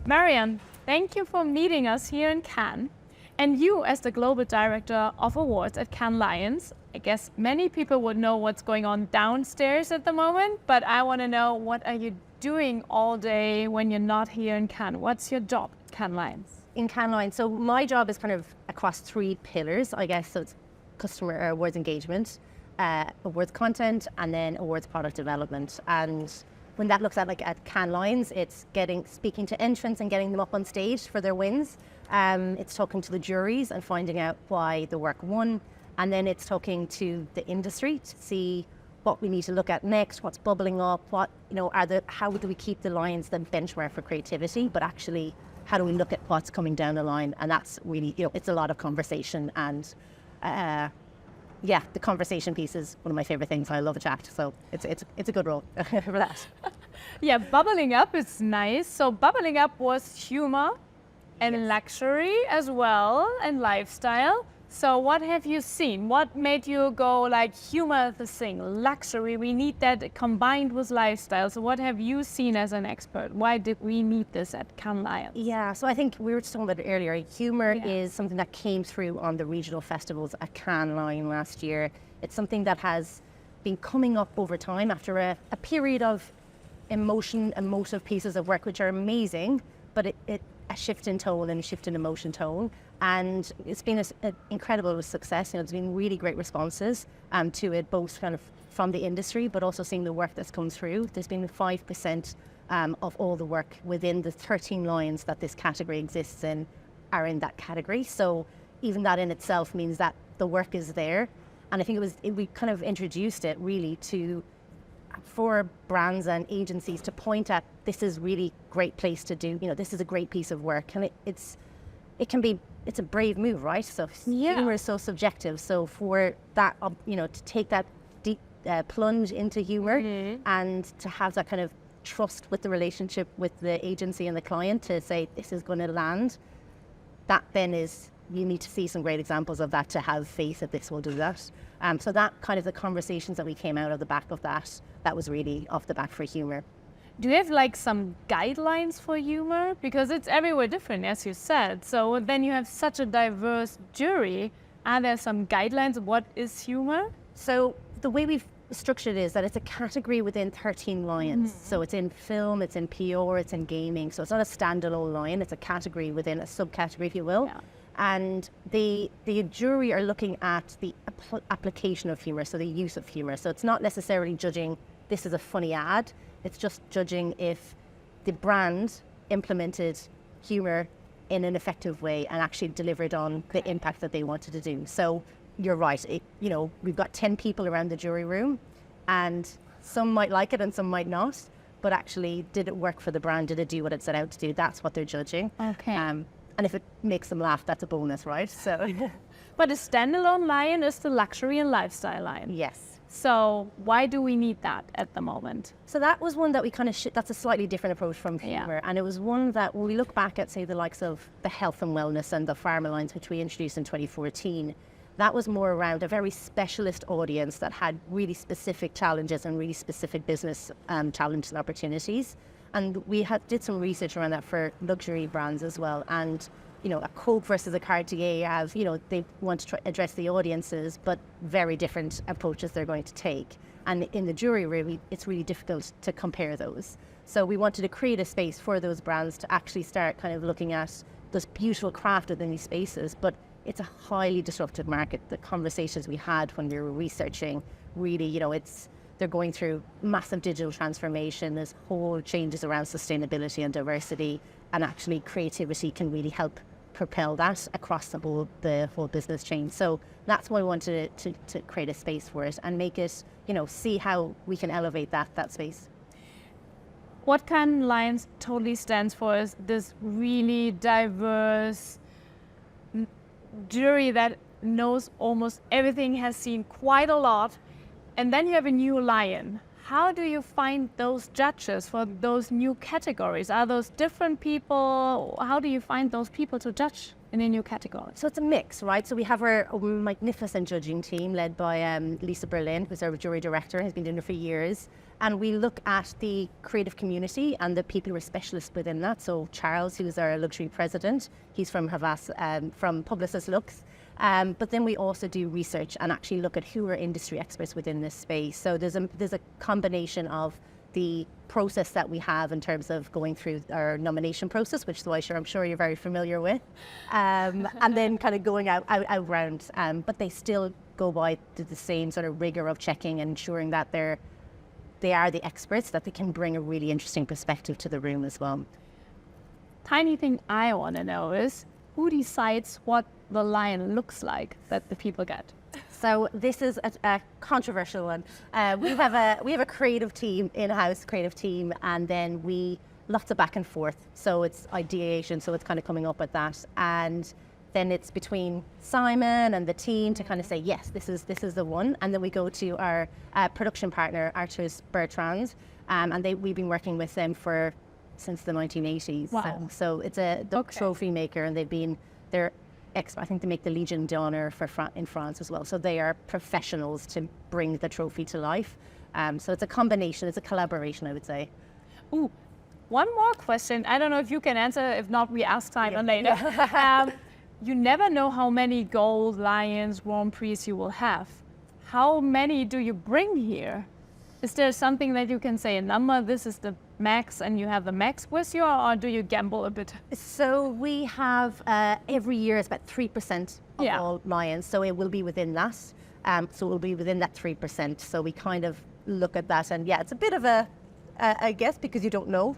Marian, thank you for meeting us here in Cannes. And you, as the Global Director of Awards at Cannes Lions, I guess many people would know what's going on downstairs at the moment, but I want to know, what are you doing all day when you're not here in Cannes? What's your job at Cannes Lions? In Cannes Lions, so my job is kind of across three pillars, I guess. So it's customer awards engagement, awards content, and then awards product development. And when that looks at Cannes Lions, it's speaking to entrants and getting them up on stage for their wins. It's talking to the juries and finding out why the work won. And then it's talking to the industry to see what we need to look at next, what's bubbling up, how do we keep the Lions the benchmark for creativity, but actually, how do we look at what's coming down the line? And that's really, it's a lot of conversation. And the conversation piece is one of my favorite things. I love a chat, so it's a good role for that. Yeah, bubbling up is nice. So bubbling up was humor and luxury as well, and lifestyle. So what have you seen? What made you go like humor the thing, luxury, we need that combined with lifestyle? So what have you seen as an expert? Why did we need this at Cannes Lions? Yeah, so I think we were talking about it earlier. Humor is something that came through on the regional festivals at Cannes Lions last year. It's something that has been coming up over time after a period of emotive pieces of work, which are amazing, but a shift in tone and a shift in emotion tone. And it's been an incredible success. There's been really great responses to it, both kind of from the industry, but also seeing the work that's come through. There's been 5% of all the work within the 13 Lions that this category exists in are in that category. So even that in itself means that the work is there. And I think we kind of introduced it really for brands and agencies to point at, this is really great place to do, this is a great piece of work. And it's a brave move, right? So humor is so subjective. So for that, to take that deep plunge into humor and to have that kind of trust with the relationship with the agency and the client to say, this is going to land, that then is, you need to see some great examples of that to have faith that this will do that. So that kind of the conversations that we came out of the back of that was really off the back for humor. Do you have like some guidelines for humor? Because it's everywhere different, as you said. So then you have such a diverse jury. Are there some guidelines of what is humor? So the way we've structured it is that it's a category within 13 Lions. So it's in film, it's in PR, it's in gaming. So it's not a standalone Lion, it's a category within a subcategory, if you will. Yeah. And the jury are looking at the application of humor, so the use of humor. So it's not necessarily judging this is a funny ad. It's just judging if the brand implemented humor in an effective way and actually delivered on the impact that they wanted to do. So you're right. We've got 10 people around the jury room, and some might like it and some might not. But actually, did it work for the brand? Did it do what it set out to do? That's what they're judging. Okay. And if it makes them laugh, that's a bonus, right? So. But a standalone Lion is the luxury and lifestyle Lion. Yes. So why do we need that at the moment? So that was one that we kind of, that's a slightly different approach from humor. And it was one that when we look back at, say, the likes of the health and wellness and the pharma lines, which we introduced in 2014, that was more around a very specialist audience that had really specific challenges and really specific business challenges and opportunities. And we did some research around that for luxury brands as well. And a Coke versus a Cartier have, they want to address the audiences, but very different approaches they're going to take. And in the jury room, it's really difficult to compare those. So we wanted to create a space for those brands to actually start kind of looking at this beautiful craft within these spaces, but it's a highly disruptive market. The conversations we had when we were researching, really, they're going through massive digital transformation. There's whole changes around sustainability and diversity, and actually creativity can really help propel that across the whole business chain. So that's why we wanted to create a space for it and make it, see how we can elevate that space. What Cannes Lions totally stands for is this really diverse jury that knows almost everything, has seen quite a lot, and then you have a new Lion. How do you find those judges for those new categories? Are those different people? How do you find those people to judge in a new category? So it's a mix, right? So we have our magnificent judging team led by Lisa Berlin, who's our jury director, has been doing it for years. And we look at the creative community and the people who are specialists within that. So Charles, who's our luxury president, he's from Havas, from Publicis Lux. But then we also do research and actually look at who are industry experts within this space. So there's a combination of the process that we have in terms of going through our nomination process, which I'm sure you're very familiar with, and then kind of going out round. But they still go by the same sort of rigor of checking and ensuring that they are the experts, that they can bring a really interesting perspective to the room as well. Tiny thing I want to know is who decides what the lion looks like that the people get? So this is a controversial one. We have a creative team, in-house creative team, and then lots of back and forth. So it's ideation, so it's kind of coming up with that, and then it's between Simon and the team to kind of say, yes, this is the one. And then we go to our production partner, Arthurs Bertrand, and we've been working with them since the 1980s. Wow. So it's the trophy maker, and they're I think they make the Legion d'Honneur in France as well. So they are professionals to bring the trophy to life. So it's a combination, it's a collaboration, I would say. Ooh, one more question. I don't know if you can answer. If not, we ask Simon later. You never know how many gold lions, Grand Prix you will have. How many do you bring here? Is there something that you can say a number? This is the max, and you have the max with you, or do you gamble a bit? So we have every year it's about 3% of all lions, so it will be within that. So it will be within that 3%. So we kind of look at that, and it's a bit of a guess because you don't know.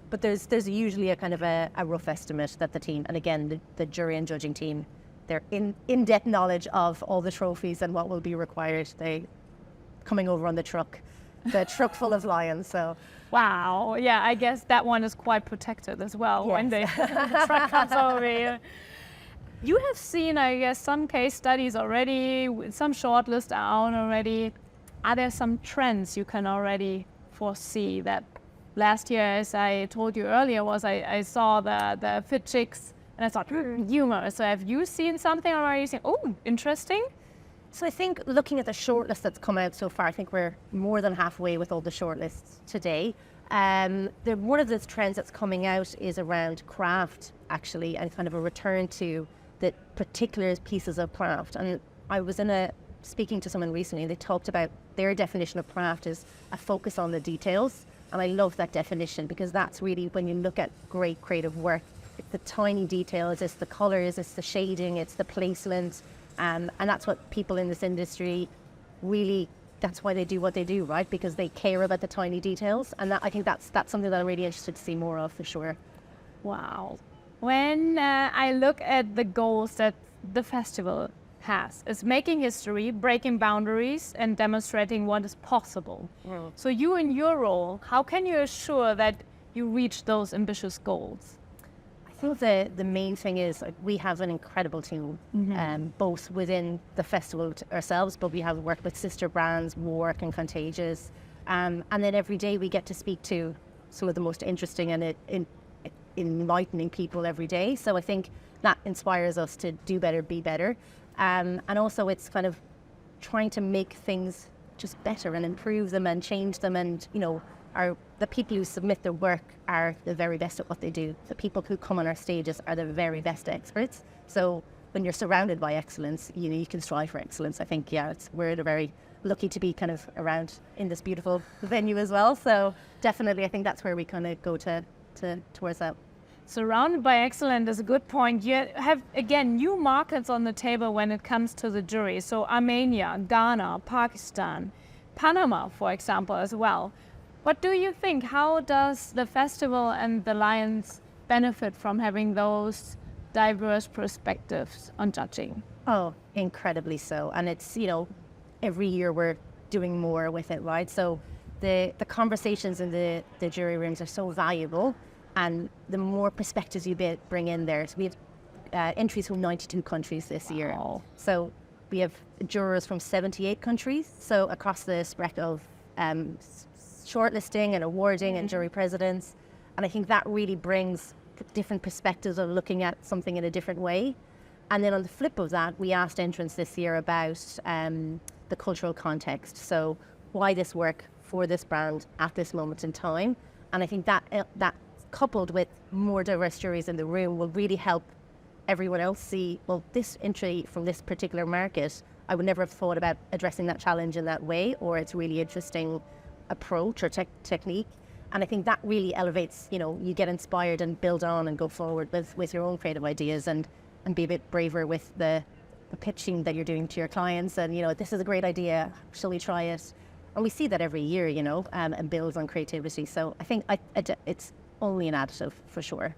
But there's usually a kind of a rough estimate that the team, and again the jury and judging team, they're in-depth knowledge of all the trophies and what will be required. They coming over on the truck full of lions. So. Wow, yeah, I guess that one is quite protected as well when the truck comes over here. You have seen, I guess, some case studies already, some shortlists are out already. Are there some trends you can already foresee? That last year, as I told you earlier, I saw the fit chicks and I thought, humor. So have you seen something already? Saying, oh, interesting? So I think looking at the shortlist that's come out so far, I think we're more than halfway with all the shortlists today. One of the trends that's coming out is around craft, actually, and kind of a return to the particular pieces of craft. And I was speaking to someone recently, and they talked about their definition of craft is a focus on the details. And I love that definition because that's really, when you look at great creative work, it's the tiny details, it's the colors, it's the shading, it's the placement. And that's what people in this industry really, that's why they do what they do, right? Because they care about the tiny details. And I think that's something that I'm really interested to see more of, for sure. Wow. When I look at the goals that the festival has, it's making history, breaking boundaries, and demonstrating what is possible. Mm. So you, in your role, how can you assure that you reach those ambitious goals? I think the main thing is we have an incredible team, both within the festival ourselves, but we have worked with sister brands, Work and Contagious, and then every day we get to speak to some of the most interesting and enlightening people every day. So I think that inspires us to do better, be better, and also it's kind of trying to make things just better and improve them and change them, and the people who submit their work are the very best at what they do. The people who come on our stages are the very best experts. So when you're surrounded by excellence, you can strive for excellence. I think, we're very lucky to be kind of around in this beautiful venue as well. So definitely, I think that's where we kind of go towards that. Surrounded by excellence is a good point. You have, again, new markets on the table when it comes to the jury. So Armenia, Ghana, Pakistan, Panama, for example, as well. What do you think? How does the festival and the Lions benefit from having those diverse perspectives on judging? Oh, incredibly so. And it's, every year we're doing more with it, right? So the conversations in the jury rooms are so valuable, and the more perspectives you bring in there. So we have entries from 92 countries this year. Wow. So we have jurors from 78 countries. So across the spectrum of shortlisting and awarding and jury presidents. And I think that really brings different perspectives of looking at something in a different way. And then on the flip of that, we asked entrants this year about the cultural context. So why this work for this brand at this moment in time. And I think that that coupled with more diverse juries in the room will really help everyone else see, well, this entry from this particular market, I would never have thought about addressing that challenge in that way, or it's really interesting approach or technique. And I think that really elevates, you get inspired and build on and go forward with your own creative ideas and be a bit braver with the pitching that you're doing to your clients. And, this is a great idea, shall we try it? And we see that every year, and builds on creativity. So I think it's only an additive for sure.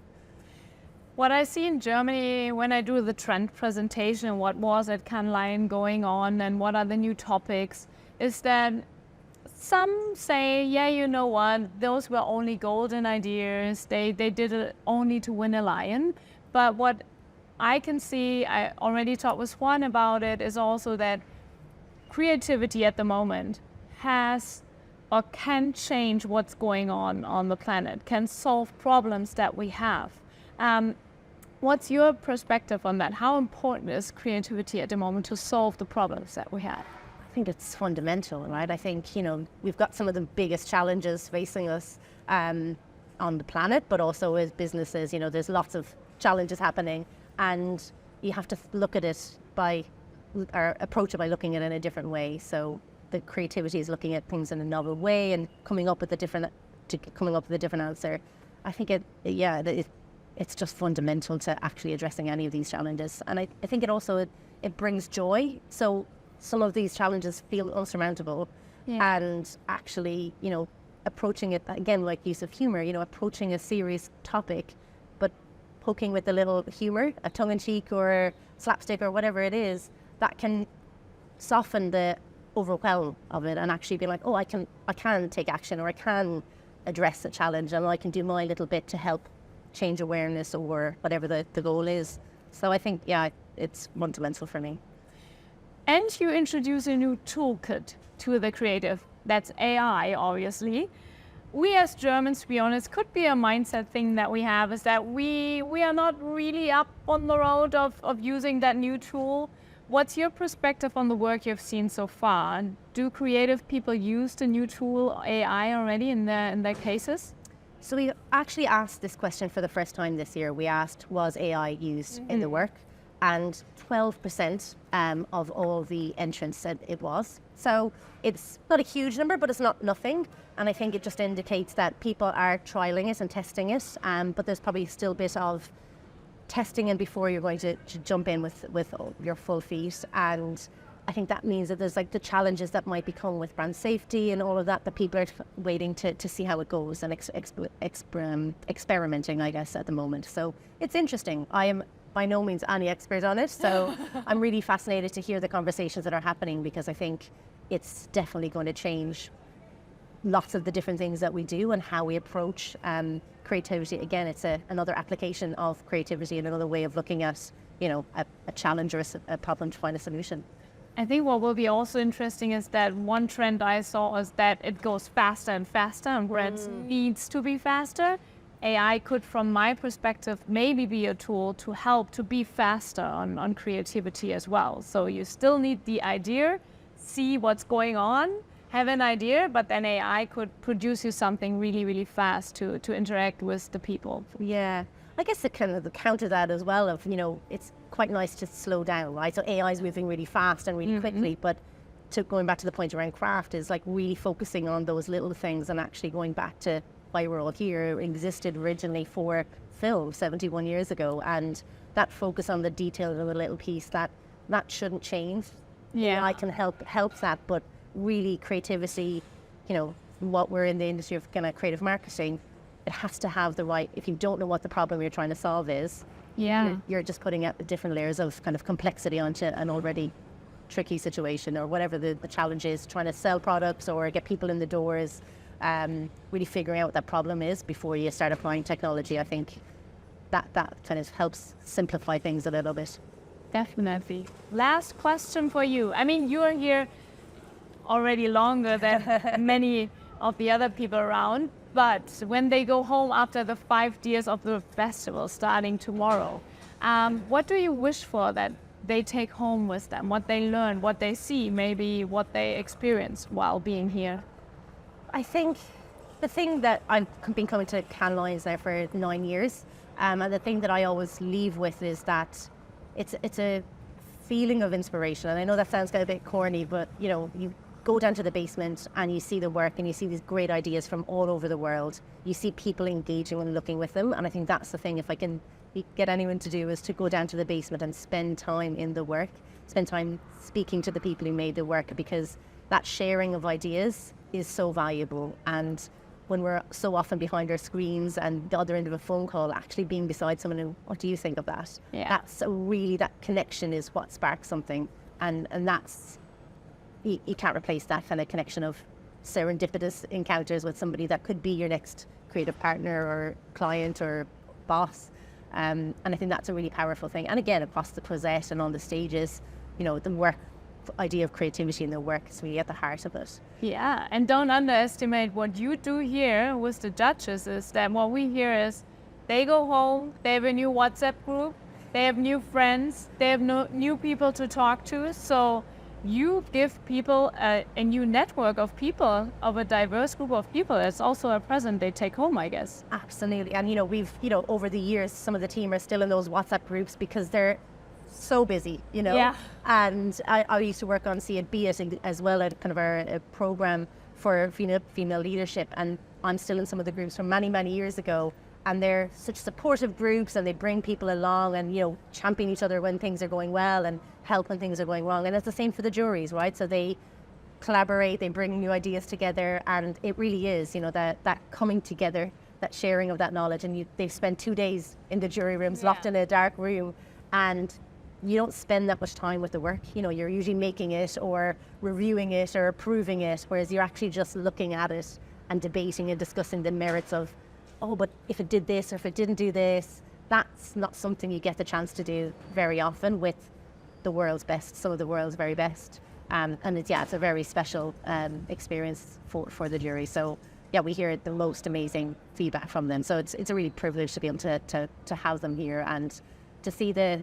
What I see in Germany when I do the trend presentation, what was at Cannes Lion going on and what are the new topics, is that some say, yeah, you know what, those were only golden ideas. They did it only to win a lion. But what I can see, I already talked with Juan about it, is also that creativity at the moment has or can change what's going on the planet, can solve problems that we have. What's your perspective on that? How important is creativity at the moment to solve the problems that we have? I think it's fundamental, right? I think, we've got some of the biggest challenges facing us on the planet, but also as businesses, there's lots of challenges happening, and you have to look at it or approach it by looking at it in a different way. So the creativity is looking at things in a novel way and coming up with a different answer. I think it's just fundamental to actually addressing any of these challenges. And I think it brings joy. So some of these challenges feel unsurmountable, and actually, approaching it, again, like use of humor, approaching a serious topic, but poking with a little humor, a tongue-in-cheek or slapstick or whatever it is, that can soften the overwhelm of it and actually be like, oh, I can take action, or I can address a challenge, and I can do my little bit to help change awareness or whatever the goal is. So I think, it's fundamental for me. And you introduce a new toolkit to the creative. That's AI, obviously. We as Germans, to be honest, could be a mindset thing that we have, is that we are not really up on the road of using that new tool. What's your perspective on the work you've seen so far? Do creative people use the new tool AI already in their cases? So we actually asked this question for the first time this year. We asked, was AI used in the work? And 12% of all the entrants said it was. So it's not a huge number, but it's not nothing. And I think it just indicates that people are trialing it and testing it. But there's probably still a bit of testing in before you're going to jump in with your full feet. And I think that means that there's like the challenges that might become with brand safety and all of that people are waiting to see how it goes and experimenting, I guess, at the moment. So it's interesting. I am by no means any expert on it, so I'm really fascinated to hear the conversations that are happening, because I think it's definitely going to change lots of the different things that we do and how we approach creativity. Again, it's another application of creativity and another way of looking at, a challenge or a problem to find a solution. I think what will be also interesting is that one trend I saw is that it goes faster and faster, and brands needs to be faster. AI could, from my perspective, maybe be a tool to help to be faster on creativity as well. So you still need the idea, see what's going on, have an idea, but then AI could produce you something really, really fast to interact with the people. Yeah, I guess the counter that as well of, it's quite nice to slow down, right? So AI is moving really fast and really quickly, but going back to the point around craft is like really focusing on those little things and actually going back to why we're all here. It existed originally for film 71 years ago, and that focus on the detail of the little piece, that shouldn't change. I can help that, but really creativity, what we're in the industry of kind of creative marketing, it has to have the right, if you don't know what the problem you're trying to solve is, you're just putting out the different layers of kind of complexity onto an already tricky situation, or whatever the challenge is, trying to sell products or get people in the doors. Really figuring out what that problem is before you start applying technology. I think that kind of helps simplify things a little bit. Definitely. Last question for you. I mean, you are here already longer than many of the other people around. But when they go home after the 5 years of the festival starting tomorrow, what do you wish for that they take home with them? What they learn, what they see, maybe what they experience while being here? I think the thing that I've been coming to Cannes Lions now for 9 years, and the thing that I always leave with is that it's a feeling of inspiration. And I know that sounds kind of a bit corny, but you go down to the basement and you see the work and you see these great ideas from all over the world. You see people engaging and looking with them. And I think that's the thing, if I can get anyone to do, is to go down to the basement and spend time in the work, spend time speaking to the people who made the work, because that sharing of ideas is so valuable. And when we're so often behind our screens and the other end of a phone call, actually being beside someone who, what do you think of that? Yeah. That's really, that connection is what sparks something. And that's, you can't replace that kind of connection of serendipitous encounters with somebody that could be your next creative partner or client or boss. And I think that's a really powerful thing. And again, across the Prozess and on the stages, the work idea of creativity in the work is really at the heart of it. Yeah, and don't underestimate what you do here with the judges. Is that what we hear is they go home, they have a new WhatsApp group, they have new friends, they have new people to talk to. So you give people a new network of people, of a diverse group of people. It's also a present they take home, I guess. Absolutely. And we've over the years, some of the team are still in those WhatsApp groups because they're so busy, Yeah. And I used to work on Bietet as well, at kind of a program for female leadership, and I'm still in some of the groups from many, many years ago, and they're such supportive groups, and they bring people along and champion each other when things are going well and help when things are going wrong. And it's the same for the juries, right? So they collaborate, they bring new ideas together, and it really is that coming together, that sharing of that knowledge. And they've spent 2 days in the jury rooms, locked in a dark room, and you don't spend that much time with the work. You're usually making it or reviewing it or approving it, whereas you're actually just looking at it and debating and discussing the merits of, oh, but if it did this or if it didn't do this. That's not something you get the chance to do very often with the world's best, some of the world's very best. And it's a very special experience for the jury. So yeah, we hear the most amazing feedback from them. So it's a really privilege to be able to have them here and to see the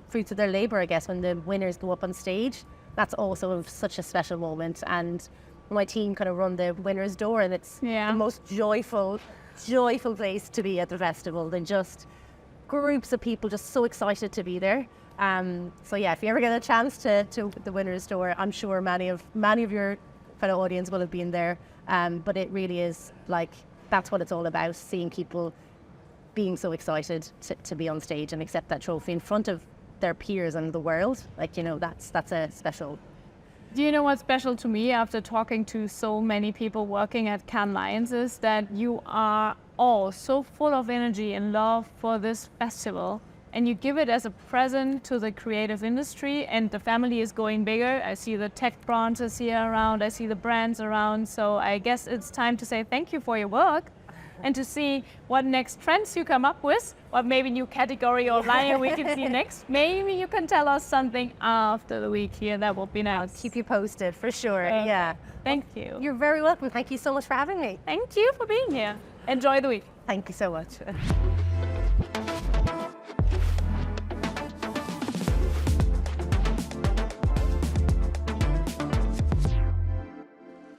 fruits of their labor, I guess, when the winners go up on stage. That's also such a special moment. And my team kind of run the winner's door, and it's the most joyful place to be at the festival. They're just groups of people just so excited to be there. So yeah, if you ever get a chance to the winner's door, I'm sure many of your fellow audience will have been there. But it really is that's what it's all about, seeing people being so excited to be on stage and accept that trophy in front of their peers and the world. That's a special. Do you know what's special to me after talking to so many people working at Cannes Lions is that you are all so full of energy and love for this festival, and you give it as a present to the creative industry, and the family is going bigger. I see the tech branches here around, I see the brands around, so I guess it's time to say thank you for your work and to see what next trends you come up with, what maybe new category or line we can see next. Maybe you can tell us something after the week here. That would be nice. I'll keep you posted for sure. Yeah. Thank you. You're very welcome. Thank you so much for having me. Thank you for being here. Enjoy the week. Thank you so much.